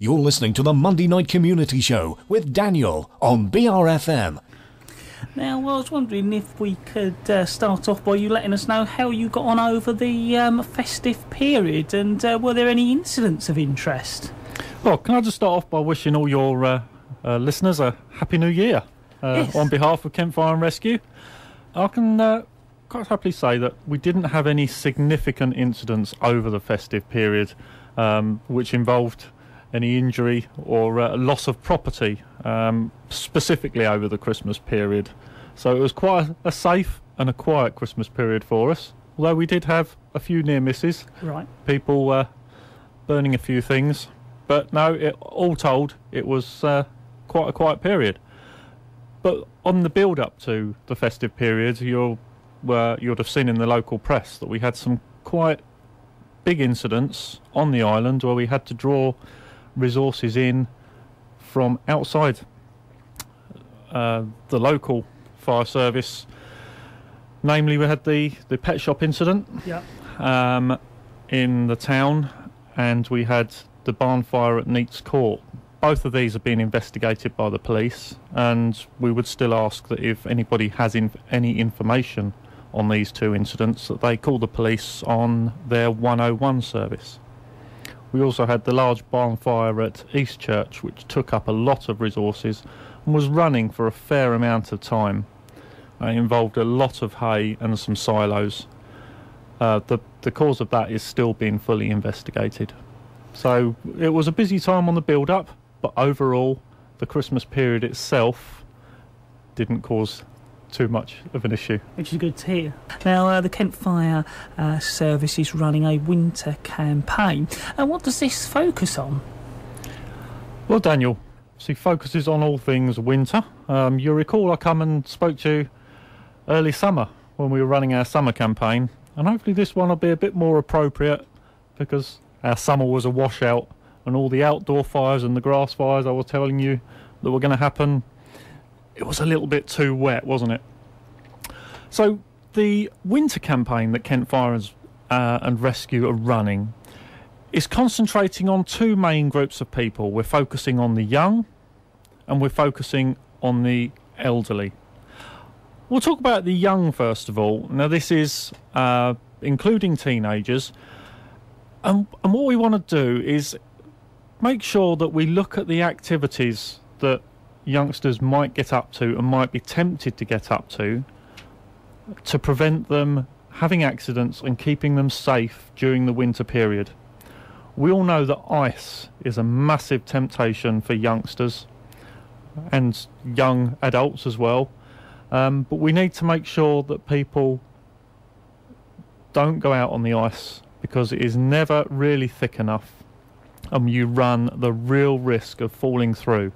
You're listening to the Monday Night Community Show with Daniel on BRFM. Now, I was wondering if we could start off by you letting us know how you got on over the festive period, and were there any incidents of interest? Well, can I just start off by wishing all your listeners a Happy New Year Yes. on behalf of Kent Fire and Rescue. I can quite happily say that we didn't have any significant incidents over the festive period which involved any injury or loss of property, specifically over the Christmas period. So it was quite a safe and a quiet Christmas period for us, although we did have a few near misses. Right. People burning a few things. But no, all told, it was quite a quiet period. But on the build-up to the festive period, you'd have seen in the local press that we had some quite big incidents on the island where we had to draw resources in from outside the local fire service. Namely, we had the pet shop incident in the town, and we had the barn fire at Neates Court. Both of these have been investigated by the police, and we would still ask that if anybody has any information on these two incidents, that they call the police on their 101 service. We also had the large barn fire at Eastchurch, which took up a lot of resources and was running for a fair amount of time. It involved a lot of hay and some silos. The cause of that is still being fully investigated. So it was a busy time on the build-up, but overall the Christmas period itself didn't cause too much of an issue. Which is good to hear. Now, the Kent Fire Service is running a winter campaign. And what does this focus on? Well, Daniel, she focuses on all things winter. You'll recall I come and spoke to you early summer when we were running our summer campaign, and hopefully this one will be a bit more appropriate, because our summer was a washout, and all the outdoor fires and the grass fires I was telling you that were going to happen, it was a little bit too wet, wasn't it? So the winter campaign that Kent Fire and Rescue are running is concentrating on two main groups of people. We're focusing on the young and we're focusing on the elderly. We'll talk about the young first of all. Now this is including teenagers, and what we want to do is make sure that we look at the activities that youngsters might get up to and might be tempted to get up to prevent them having accidents and keeping them safe during the winter period. We all know that ice is a massive temptation for youngsters and young adults as well, but we need to make sure that people don't go out on the ice, because it is never really thick enough and you run the real risk of falling through.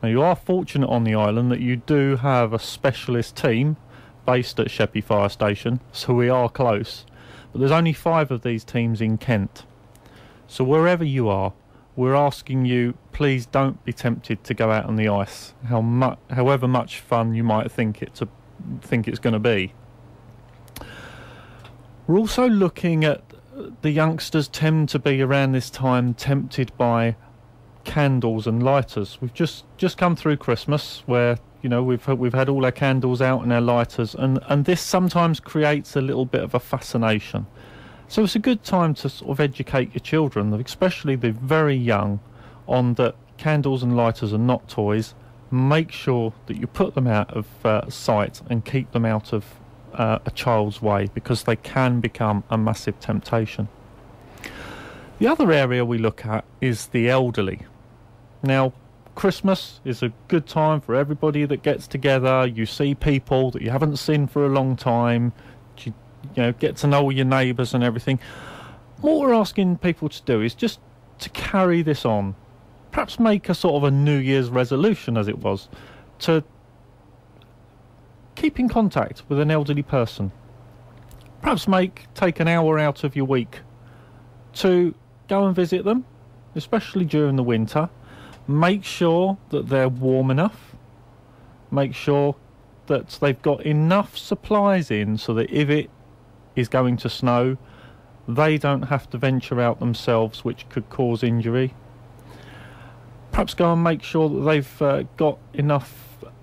Now, you are fortunate on the island that you do have a specialist team based at Sheppey Fire Station, so we are close. But there's only 5 of these teams in Kent. So wherever you are, we're asking you, please don't be tempted to go out on the ice, however much fun you might think it's going to be. We're also looking at the youngsters tend to be around this time tempted by candles and lighters. We've just come through Christmas, where we've had all our candles out and our lighters, and this sometimes creates a little bit of a fascination. So it's a good time to sort of educate your children, especially the very young, on that candles and lighters are not toys. Make sure that you put them out of sight and keep them out of a child's way, because they can become a massive temptation. The other area we look at is the elderly. Now, Christmas is a good time for everybody that gets together. You see people that you haven't seen for a long time. You get to know all your neighbours and everything. What we're asking people to do is just to carry this on. Perhaps make a sort of a New Year's resolution, as it was, to keep in contact with an elderly person. Perhaps take an hour out of your week to go and visit them, especially during the winter. Make sure that they're warm enough. Make sure that they've got enough supplies in so that if it is going to snow, they don't have to venture out themselves, which could cause injury. perhaps go and make sure that they've got enough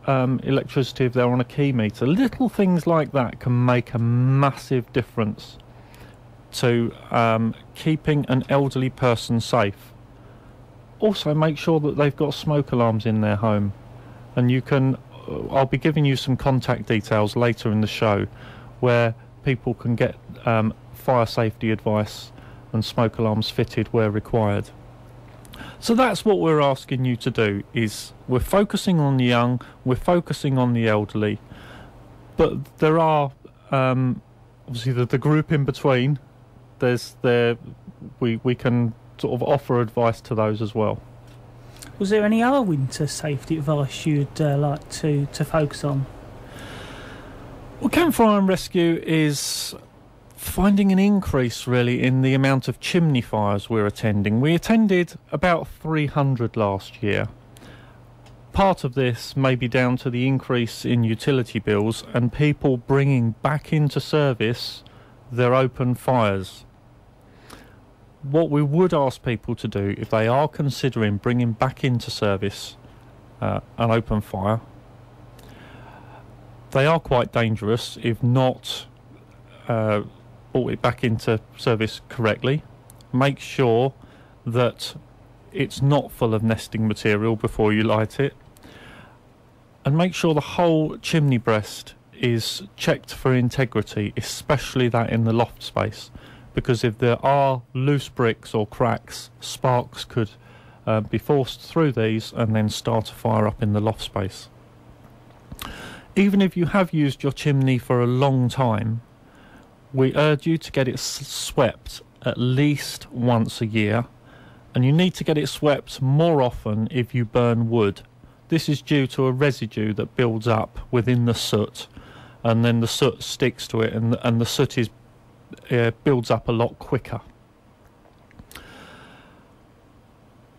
electricity if they're on a key meter. Little things like that can make a massive difference to keeping an elderly person safe. Also, make sure that they've got smoke alarms in their home, and you can I'll be giving you some contact details later in the show where people can get fire safety advice and smoke alarms fitted where required. So that's what we're asking you to do. Is we're focusing on the young, we're focusing on the elderly, but there are obviously the group in between. We can sort of offer advice to those as well. Was there any other winter safety advice you'd like to focus on? Well, campfire and rescue is finding an increase really in the amount of chimney fires we're attending. We attended about 300 last year. Part of this may be down to the increase in utility bills and people bringing back into service their open fires. What we would ask people to do if they are considering bringing back into service an open fire, they are quite dangerous if not brought it back into service correctly. Make sure that it's not full of nesting material before you light it, and make sure the whole chimney breast is checked for integrity, especially that in the loft space, because if there are loose bricks or cracks, sparks could be forced through these and then start a fire up in the loft space. Even if you have used your chimney for a long time, we urge you to get it swept at least once a year, and you need to get it swept more often if you burn wood. This is due to a residue that builds up within the soot, and then the soot sticks to it, and the soot builds up a lot quicker.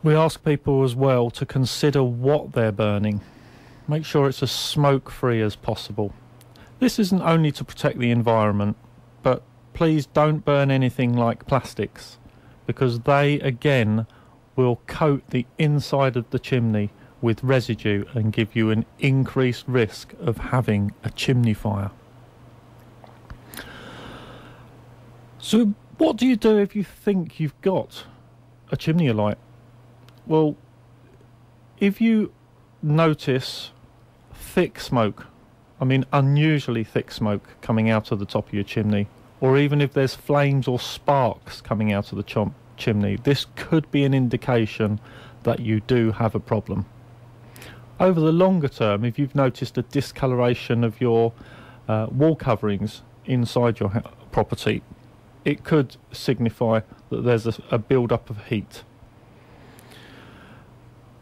We ask people as well to consider what they're burning. Make sure it's as smoke-free as possible. This isn't only to protect the environment, but please don't burn anything like plastics, because they again will coat the inside of the chimney with residue and give you an increased risk of having a chimney fire. So what do you do if you think you've got a chimney alight? Well, if you notice thick smoke, I mean unusually thick smoke coming out of the top of your chimney, or even if there's flames or sparks coming out of the chimney, this could be an indication that you do have a problem. Over the longer term, if you've noticed a discoloration of your wall coverings inside your property, it could signify that there's a build-up of heat.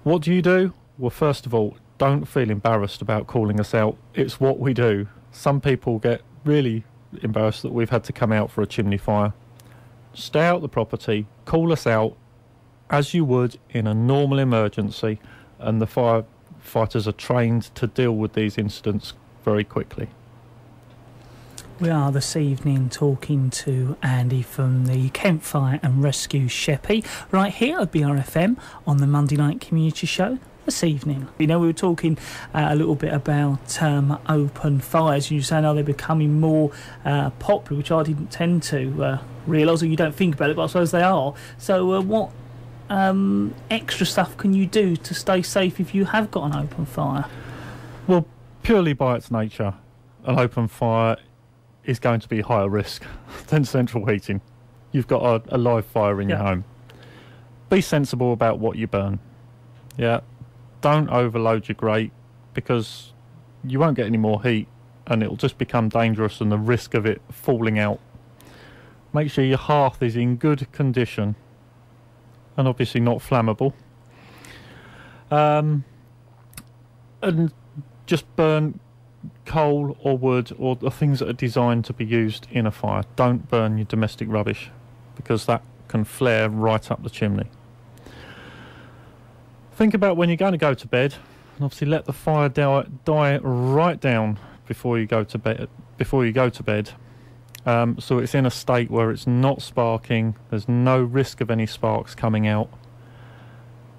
What do? Well, first of all, don't feel embarrassed about calling us out. It's what we do. Some people get really embarrassed that we've had to come out for a chimney fire. Stay out the property, call us out as you would in a normal emergency, and the firefighters are trained to deal with these incidents very quickly. We are this evening talking to Andy from the Campfire and Rescue Sheppey, right here at BRFM on the Monday Night Community Show this evening. You know, we were talking a little bit about open fires, and you were saying, they're becoming more popular, which I didn't tend to realise, or you don't think about it, but I suppose they are. So what extra stuff can you do to stay safe if you have got an open fire? Well, purely by its nature, an open fire is going to be higher risk than central heating. You've got a live fire in your home. Be sensible about what you burn. Yeah, don't overload your grate, because you won't get any more heat and it'll just become dangerous, and the risk of it falling out. Make sure your hearth is in good condition and obviously not flammable. And just burn coal or wood or the things that are designed to be used in a fire. Don't burn your domestic rubbish, because that can flare right up the chimney. Think about when you're going to go to bed, and obviously let the fire die right down before you go to bed. So it's in a state where it's not sparking, there's no risk of any sparks coming out.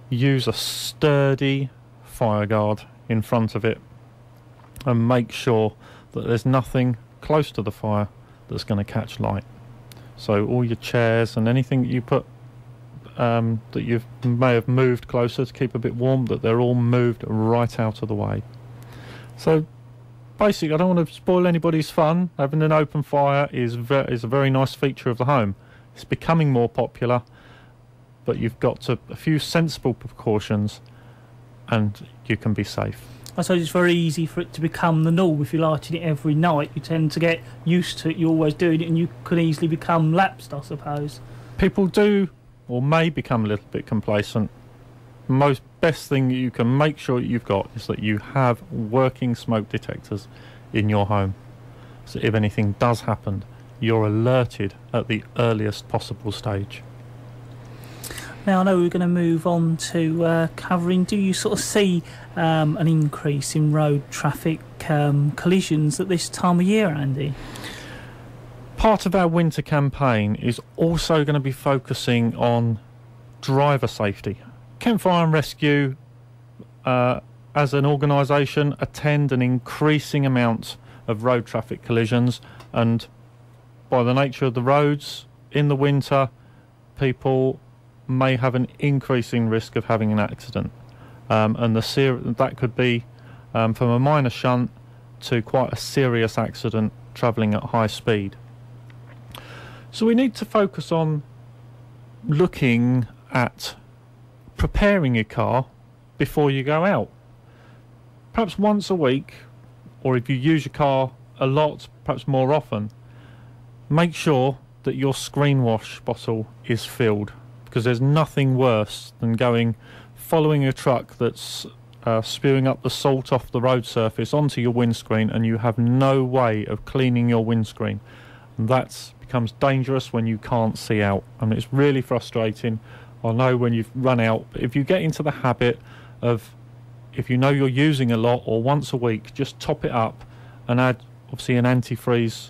use a sturdy fire guard in front of it and make sure that there's nothing close to the fire that's going to catch light. So all your chairs and anything that you put that you may have moved closer to keep a bit warm, that they're all moved right out of the way. So basically, I don't want to spoil anybody's fun. Having an open fire is a very nice feature of the home. It's becoming more popular, but you've got a few sensible precautions and you can be safe. I suppose it's very easy for it to become the norm. If you're lighting it every night, you tend to get used to it, you're always doing it, and you could easily become lapsed, I suppose. People do or may become a little bit complacent. Most best thing you can make sure you've got is that you have working smoke detectors in your home. So if anything does happen, you're alerted at the earliest possible stage. Now, I know we're going to move on to covering, do you sort of see an increase in road traffic collisions at this time of year, Andy? Part of our winter campaign is also going to be focusing on driver safety. Kent Fire and Rescue, as an organisation, attend an increasing amount of road traffic collisions, and by the nature of the roads in the winter, people may have an increasing risk of having an accident, and that could be from a minor shunt to quite a serious accident travelling at high speed. So we need to focus on looking at preparing your car before you go out. Perhaps once a week, or if you use your car a lot, perhaps more often, make sure that your screen wash bottle is filled, because there's nothing worse than following a truck that's spewing up the salt off the road surface onto your windscreen and you have no way of cleaning your windscreen. And that becomes dangerous when you can't see out. I mean, it's really frustrating. I know when you've run out, but if you get into the habit of, if you know you're using a lot, or once a week, just top it up and add obviously an antifreeze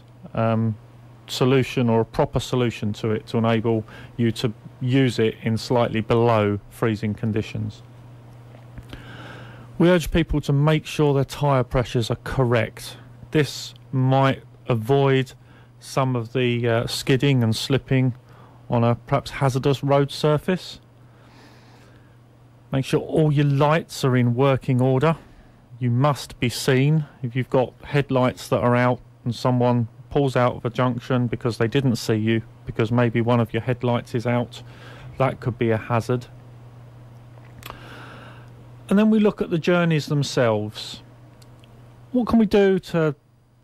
solution or a proper solution to it to enable you to use it in slightly below freezing conditions. We urge people to make sure their tyre pressures are correct. This might avoid some of the skidding and slipping on a perhaps hazardous road surface. Make sure all your lights are in working order. You must be seen. If you've got headlights that are out and someone pulls out of a junction because they didn't see you, because maybe one of your headlights is out, that could be a hazard. And then we look at the journeys themselves. What can we do to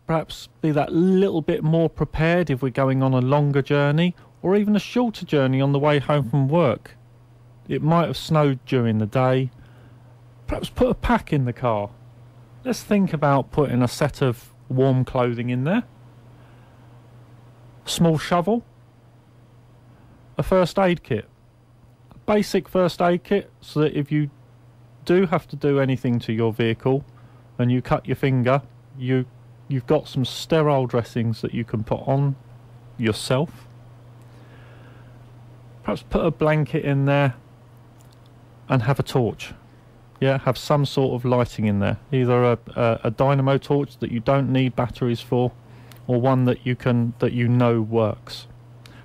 perhaps be that little bit more prepared if we're going on a longer journey, or even a shorter journey on the way home from work? It might have snowed during the day. Perhaps put a pack in the car. Let's think about putting a set of warm clothing in there, a small shovel, a first aid kit, a basic first aid kit, so that if you do have to do anything to your vehicle and you cut your finger, you've got some sterile dressings that you can put on yourself. Perhaps put a blanket in there and have a torch. Yeah, have some sort of lighting in there, either a dynamo torch that you don't need batteries for, or one that you know works.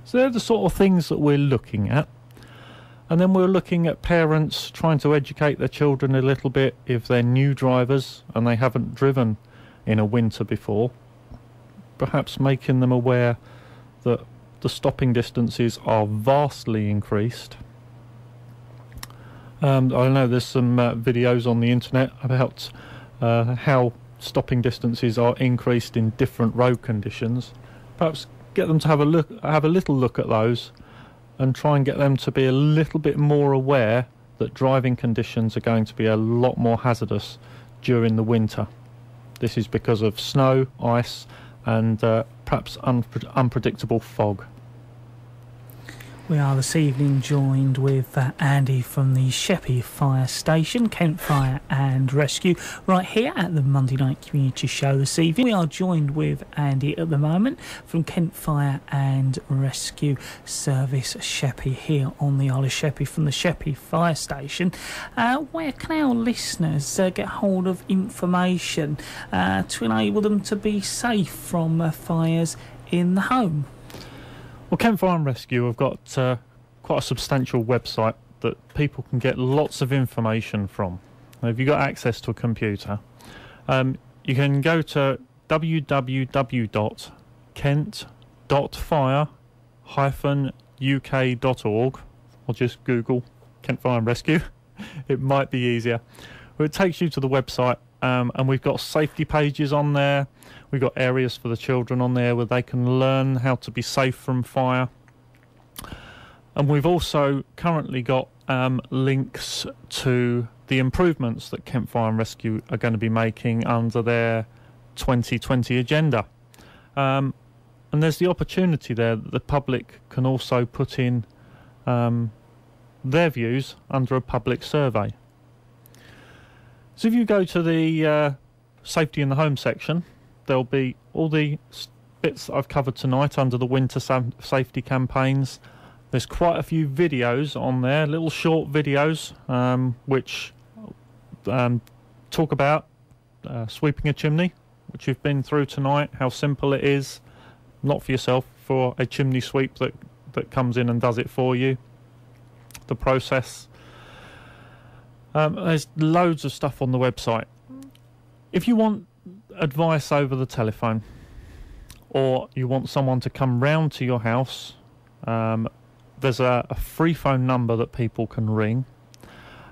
So they're the sort of things that we're looking at. And then we're looking at parents trying to educate their children a little bit if they're new drivers and they haven't driven in a winter before. Perhaps making them aware that the stopping distances are vastly increased. I know there's some videos on the internet about how stopping distances are increased in different road conditions. Perhaps get them to have a little look at those, and try and get them to be a little bit more aware that driving conditions are going to be a lot more hazardous during the winter. This is because of snow, ice, and perhaps unpredictable fog. We are this evening joined with Andy from the Sheppey Fire Station, Kent Fire and Rescue, right here at the Monday Night Community Show this evening. We are joined with Andy at the moment from Kent Fire and Rescue Service Sheppey here on the Isle of Sheppey from the Sheppey Fire Station. Where can our listeners get hold of information to enable them to be safe from fires in the home? Well, Kent Fire and Rescue have got quite a substantial website that people can get lots of information from. Now, if you've got access to a computer, you can go to www.kent.fire-uk.org or just Google Kent Fire and Rescue. It might be easier. Well, it takes you to the website, and we've got safety pages on there. We've got areas for the children on there where they can learn how to be safe from fire. And we've also currently got links to the improvements that Kent Fire and Rescue are going to be making under their 2020 agenda. And there's the opportunity there that the public can also put in their views under a public survey. So if you go to the Safety in the Home section, there'll be all the bits that I've covered tonight under the winter safety campaigns. There's quite a few videos on there, little short videos, which talk about sweeping a chimney, which you've been through tonight, how simple it is, not for yourself, for a chimney sweep that comes in and does it for you, the process. There's loads of stuff on the website. If you want advice over the telephone, or you want someone to come round to your house, there's a free phone number that people can ring,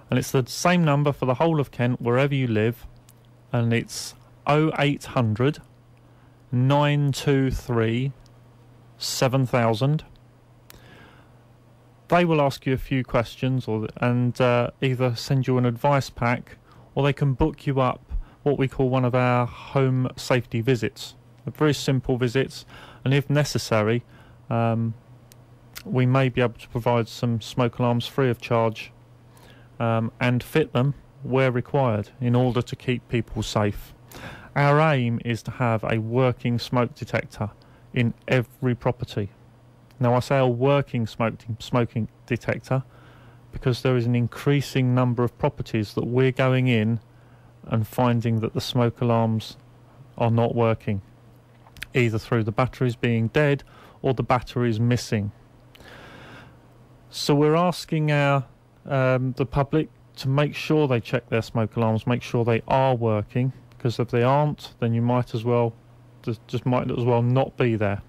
and it's the same number for the whole of Kent wherever you live, and it's 0800 923 7000. They will ask you a few questions and either send you an advice pack, or they can book you up what we call one of our home safety visits. Very simple visits, and if necessary, we may be able to provide some smoke alarms free of charge and fit them where required in order to keep people safe. Our aim is to have a working smoke detector in every property. Now, I say a working smoking detector because there is an increasing number of properties that we're going in and finding that the smoke alarms are not working, either through the batteries being dead or the batteries missing. So we're asking our the public to make sure they check their smoke alarms, make sure they are working, because if they aren't, then you might as well not be there.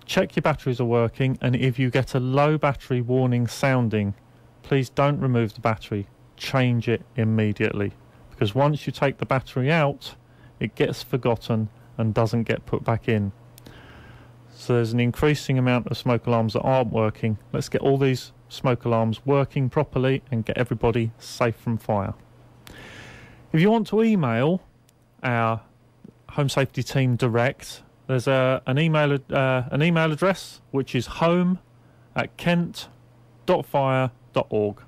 Check your batteries are working, and if you get a low battery warning sounding, please don't remove the battery, change it immediately, because once you take the battery out, it gets forgotten and doesn't get put back in. So there's an increasing amount of smoke alarms that aren't working. Let's get all these smoke alarms working properly and get everybody safe from fire. If you want to email our home safety team direct, there's an email address which is home@kent.fire.org.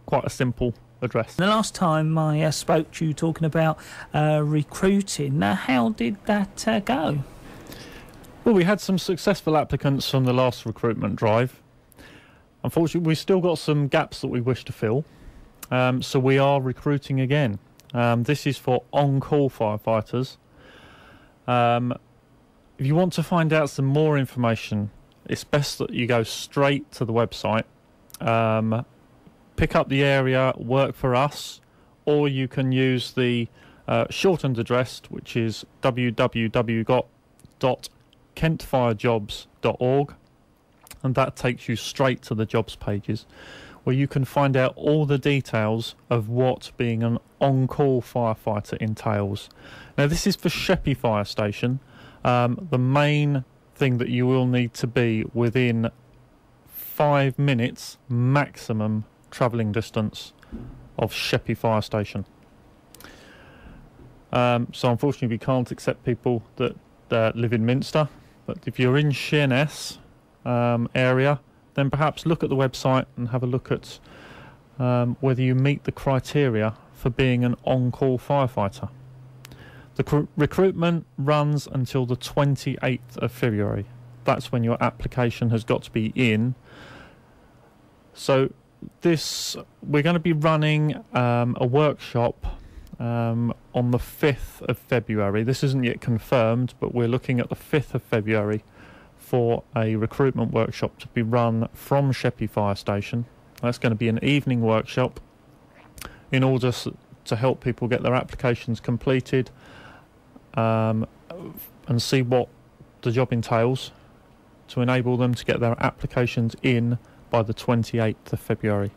Quite a simple address. The last time I spoke to you talking about recruiting, how did that go? Well, we had some successful applicants from the last recruitment drive. Unfortunately, we've still got some gaps that we wish to fill, so we are recruiting again. This is for on-call firefighters. If you want to find out some more information, it's best that you go straight to the website, pick up the area Work for Us, or you can use the shortened address, which is www.kentfirejobs.org, and that takes you straight to the jobs pages, where you can find out all the details of what being an on-call firefighter entails. Now, this is for Sheppey Fire Station. The main thing that you will need to be within 5 minutes maximum travelling distance of Sheppey Fire Station. So unfortunately we can't accept people that live in Minster, but if you're in Sheerness, area, then perhaps look at the website and have a look at whether you meet the criteria for being an on-call firefighter. The recruitment runs until the 28th of February. That's when your application has got to be in. So we're going to be running a workshop on the 5th of February. This isn't yet confirmed, but we're looking at the 5th of February for a recruitment workshop to be run from Sheppey Fire Station. That's going to be an evening workshop in order to help people get their applications completed and see what the job entails, to enable them to get their applications in by the 28th of February.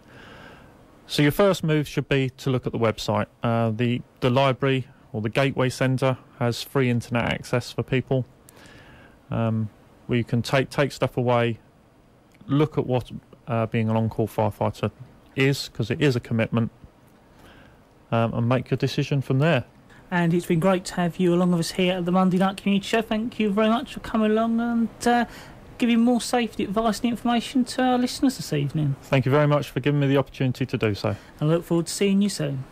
So your first move should be to look at the website. The library or the Gateway Centre has free internet access for people, where you can take stuff away, look at what being an on-call firefighter is, because it is a commitment, and make your decision from there. And it's been great to have you along with us here at the Monday Night Community Show. Thank you very much for coming along and giving more safety advice and information to our listeners this evening. Thank you very much for giving me the opportunity to do so. I look forward to seeing you soon.